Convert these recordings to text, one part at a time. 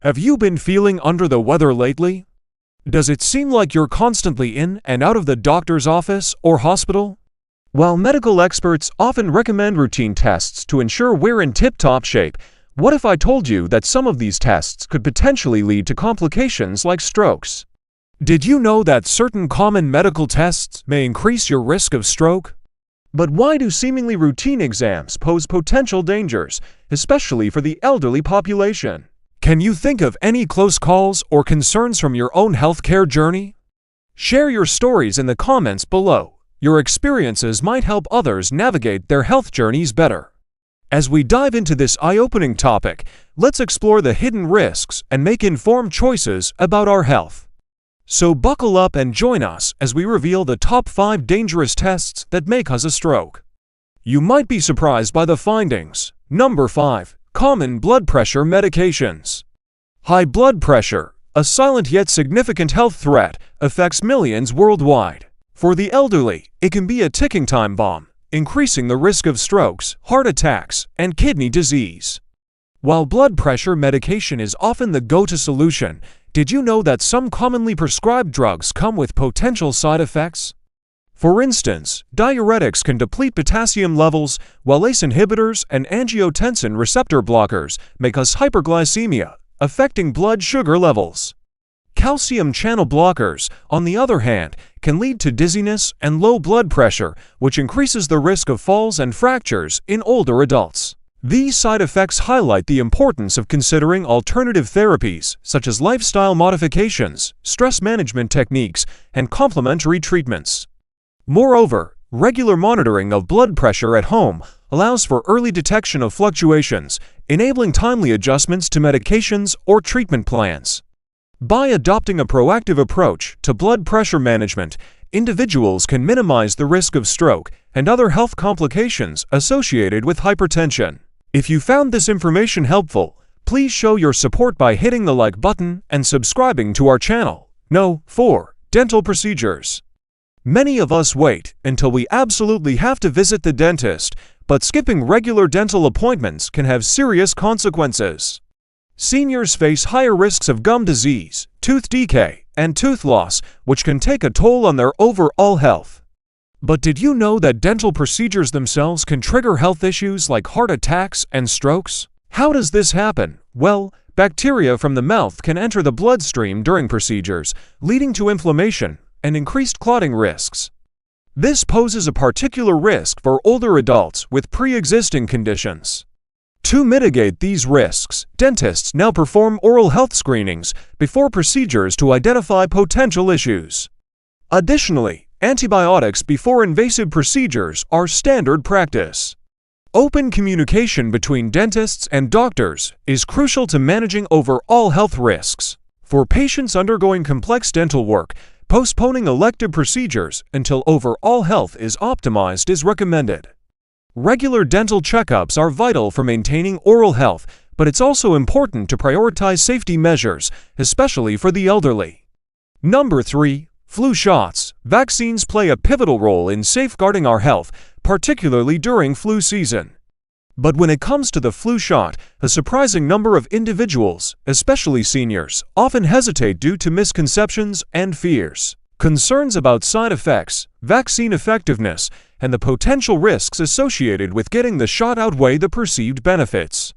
Have you been feeling under the weather lately? Does it seem like you're constantly in and out of the doctor's office or hospital? While medical experts often recommend routine tests to ensure we're in tip-top shape, what if I told you that some of these tests could potentially lead to complications like strokes? Did you know that certain common medical tests may increase your risk of stroke? But why do seemingly routine exams pose potential dangers, especially for the elderly population? Can you think of any close calls or concerns from your own healthcare journey? Share your stories in the comments below. Your experiences might help others navigate their health journeys better. As we dive into this eye-opening topic, let's explore the hidden risks and make informed choices about our health. So buckle up and join us as we reveal the top 5 dangerous tests that may cause a stroke. You might be surprised by the findings. Number 5. Common blood pressure medications. High blood pressure, a silent yet significant health threat, affects millions worldwide. For the elderly, it can be a ticking time bomb, increasing the risk of strokes, heart attacks, and kidney disease. While blood pressure medication is often the go-to solution, did you know that some commonly prescribed drugs come with potential side effects? For instance, diuretics can deplete potassium levels, while ACE inhibitors and angiotensin receptor blockers may cause hyperglycemia, affecting blood sugar levels. Calcium channel blockers, on the other hand, can lead to dizziness and low blood pressure, which increases the risk of falls and fractures in older adults. These side effects highlight the importance of considering alternative therapies, such as lifestyle modifications, stress management techniques, and complementary treatments. Moreover, regular monitoring of blood pressure at home allows for early detection of fluctuations, enabling timely adjustments to medications or treatment plans. By adopting a proactive approach to blood pressure management, individuals can minimize the risk of stroke and other health complications associated with hypertension. If you found this information helpful, please show your support by hitting the like button and subscribing to our channel. 4. Dental procedures. Many of us wait until we absolutely have to visit the dentist, but skipping regular dental appointments can have serious consequences. Seniors face higher risks of gum disease, tooth decay, and tooth loss, which can take a toll on their overall health. But did you know that dental procedures themselves can trigger health issues like heart attacks and strokes? How does this happen? Well, bacteria from the mouth can enter the bloodstream during procedures, leading to inflammation and increased clotting risks. This poses a particular risk for older adults with pre-existing conditions. To mitigate these risks, dentists now perform oral health screenings before procedures to identify potential issues. Additionally, antibiotics before invasive procedures are standard practice. Open communication between dentists and doctors is crucial to managing overall health risks. For patients undergoing complex dental work, postponing elective procedures until overall health is optimized is recommended. Regular dental checkups are vital for maintaining oral health, but it's also important to prioritize safety measures, especially for the elderly. Number 3. Flu shots. Vaccines play a pivotal role in safeguarding our health, particularly during flu season. But when it comes to the flu shot, a surprising number of individuals, especially seniors, often hesitate due to misconceptions and fears. Concerns about side effects, vaccine effectiveness, and the potential risks associated with getting the shot outweigh the perceived benefits.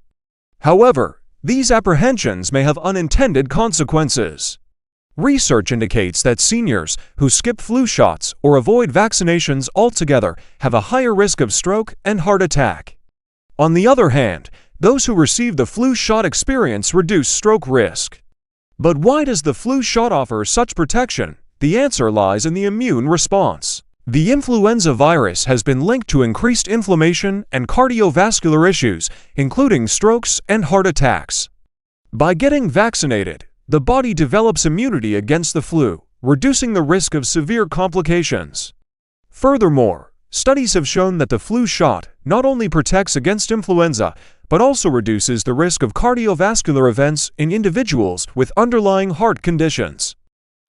However, these apprehensions may have unintended consequences. Research indicates that seniors who skip flu shots or avoid vaccinations altogether have a higher risk of stroke and heart attack. On the other hand, those who receive the flu shot experience reduced stroke risk. But why does the flu shot offer such protection? The answer lies in the immune response. The influenza virus has been linked to increased inflammation and cardiovascular issues, including strokes and heart attacks. By getting vaccinated, the body develops immunity against the flu, reducing the risk of severe complications. Furthermore, studies have shown that the flu shot not only protects against influenza, but also reduces the risk of cardiovascular events in individuals with underlying heart conditions.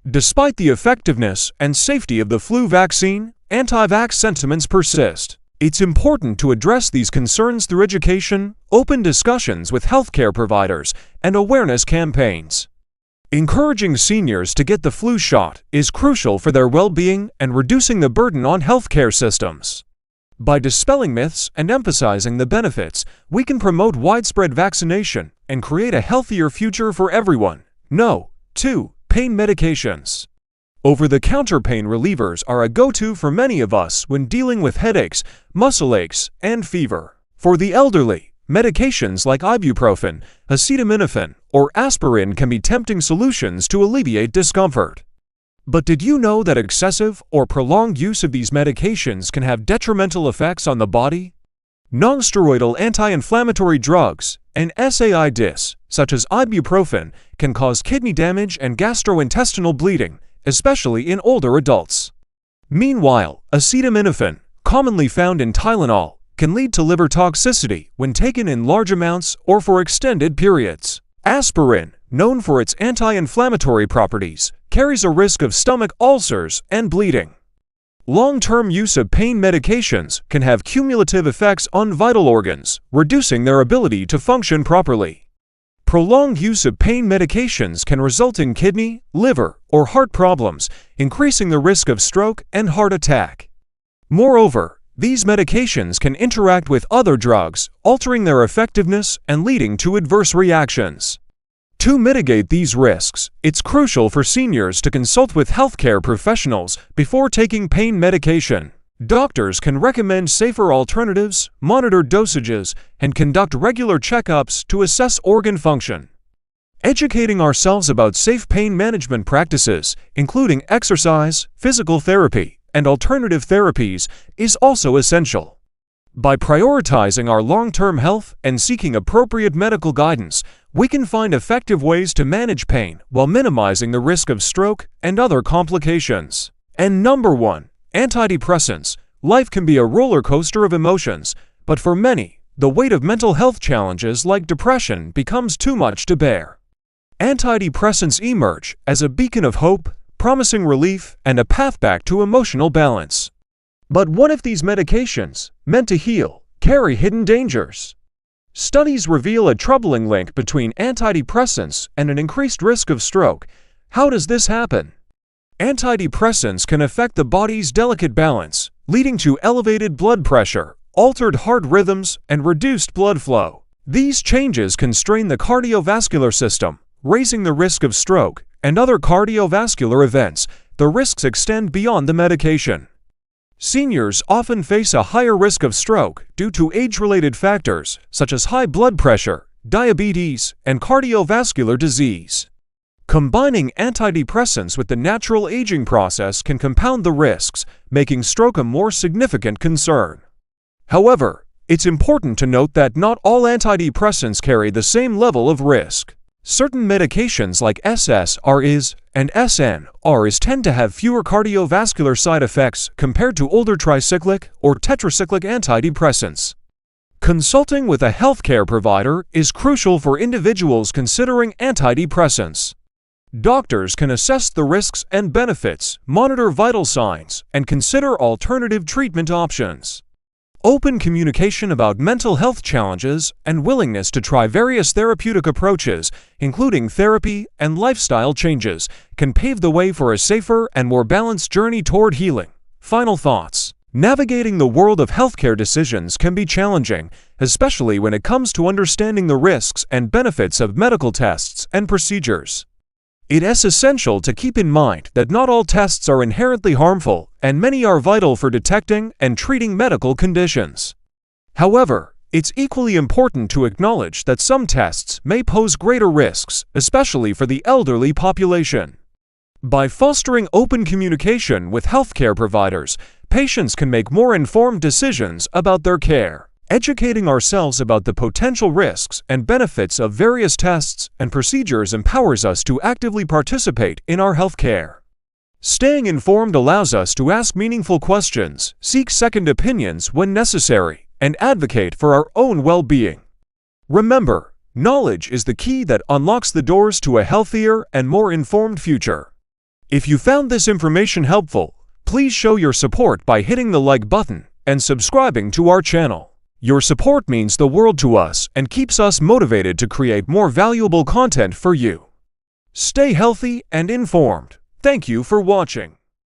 Despite the effectiveness and safety of the flu vaccine, anti-vax sentiments persist. It's important to address these concerns through education, open discussions with healthcare providers, and awareness campaigns. Encouraging seniors to get the flu shot is crucial for their well-being and reducing the burden on healthcare systems. By dispelling myths and emphasizing the benefits, we can promote widespread vaccination and create a healthier future for everyone. No. 2. Pain medications. Over-the-counter pain relievers are a go-to for many of us when dealing with headaches, muscle aches, and fever. For the elderly, medications like ibuprofen, acetaminophen, or aspirin can be tempting solutions to alleviate discomfort. But did you know that excessive or prolonged use of these medications can have detrimental effects on the body? Non-steroidal anti-inflammatory drugs and SAIDs, such as ibuprofen, can cause kidney damage and gastrointestinal bleeding, especially in older adults. Meanwhile, acetaminophen, commonly found in Tylenol, can lead to liver toxicity when taken in large amounts or for extended periods. Aspirin, known for its anti-inflammatory properties, carries a risk of stomach ulcers and bleeding. Long-term use of pain medications can have cumulative effects on vital organs, reducing their ability to function properly. Prolonged use of pain medications can result in kidney, liver, or heart problems, increasing the risk of stroke and heart attack. Moreover, these medications can interact with other drugs, altering their effectiveness and leading to adverse reactions. To mitigate these risks, it's crucial for seniors to consult with healthcare professionals before taking pain medication. Doctors can recommend safer alternatives, monitor dosages, and conduct regular checkups to assess organ function. Educating ourselves about safe pain management practices, including exercise, physical therapy, and alternative therapies, is also essential. By prioritizing our long-term health and seeking appropriate medical guidance, we can find effective ways to manage pain while minimizing the risk of stroke and other complications. And number 1. Antidepressants. Life can be a roller coaster of emotions, but for many, the weight of mental health challenges like depression becomes too much to bear. Antidepressants emerge as a beacon of hope, promising relief and a path back to emotional balance. But what if these medications, meant to heal, carry hidden dangers? Studies reveal a troubling link between antidepressants and an increased risk of stroke. How does this happen? Antidepressants can affect the body's delicate balance, leading to elevated blood pressure, altered heart rhythms, and reduced blood flow. These changes can strain the cardiovascular system, raising the risk of stroke and other cardiovascular events. The risks extend beyond the medication. Seniors often face a higher risk of stroke due to age-related factors such as high blood pressure, diabetes, and cardiovascular disease. Combining antidepressants with the natural aging process can compound the risks, making stroke a more significant concern. However, it's important to note that not all antidepressants carry the same level of risk. Certain medications like SSRIs and SNRIs tend to have fewer cardiovascular side effects compared to older tricyclic or tetracyclic antidepressants. Consulting with a healthcare provider is crucial for individuals considering antidepressants. Doctors can assess the risks and benefits, monitor vital signs, and consider alternative treatment options. Open communication about mental health challenges and willingness to try various therapeutic approaches, including therapy and lifestyle changes, can pave the way for a safer and more balanced journey toward healing. Final thoughts. Navigating the world of healthcare decisions can be challenging, especially when it comes to understanding the risks and benefits of medical tests and procedures. It is essential to keep in mind that not all tests are inherently harmful, and many are vital for detecting and treating medical conditions. However, it's equally important to acknowledge that some tests may pose greater risks, especially for the elderly population. By fostering open communication with healthcare providers, patients can make more informed decisions about their care. Educating ourselves about the potential risks and benefits of various tests and procedures empowers us to actively participate in our healthcare. Staying informed allows us to ask meaningful questions, seek second opinions when necessary, and advocate for our own well-being. Remember, knowledge is the key that unlocks the doors to a healthier and more informed future. If you found this information helpful, please show your support by hitting the like button and subscribing to our channel. Your support means the world to us and keeps us motivated to create more valuable content for you. Stay healthy and informed. Thank you for watching.